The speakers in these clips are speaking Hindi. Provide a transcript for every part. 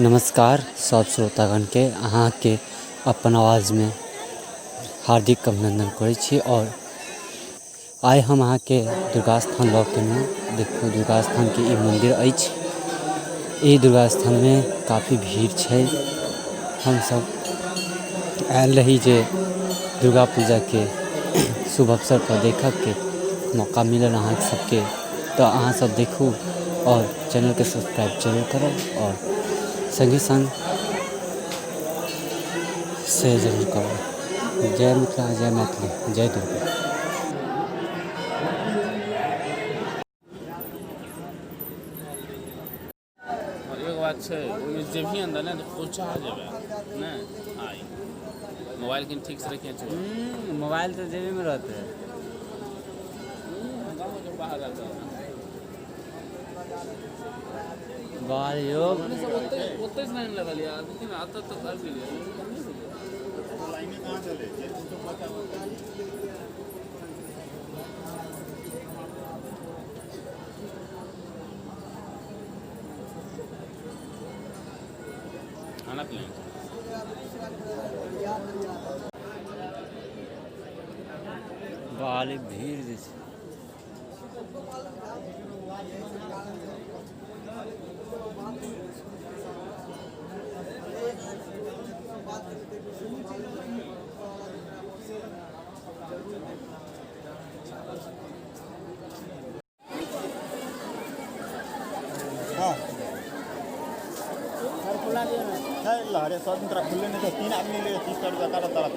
नमस्कार सब श्रोतागण के अहाँ के अपन आवाज़ में हार्दिक अभिनंदन करै छी। और आइ हम अहाँ के दुर्गा स्थान लऽ केलहुँ। देखियौ दुर्गा स्थान के ई मंदिर अछि। ई दुर्गा स्थान में काफ़ी भीड़ छै। हम सब आयल रही जे दुर्गा पूजा के शुभ अवसर पर देखब के मौका मिलल अहाँ सबके, तो अहाँ सब देखू और चैनल के सब्सक्राइब जरूर करब और संगे संग शेयर जरूर करब। जय मिथिला, जय मैथिली, जय दुर्गा। एक बात छै, ओहिमे जेबही अंदर ने तो पहुँचा जेबे ने। आई मोबाइल के ठीक से रखिए छै। मोबाइल तो जेबे में रहते है। गाँव के बाहर रहता है बाहर यो ओते से नहीं लगल यार, लेकिन आता तो कर भी लिया। लाइन में कहां चले ये तो पता खाना पीना बाहर भीड़ जे छै। अरे स्वतंत्र खुले नहीं तो 3 आदमी ले 30 रुपया का तरह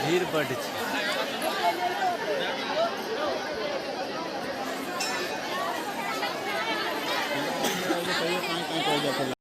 भीड़ बढ़ छै। कहीं कहीं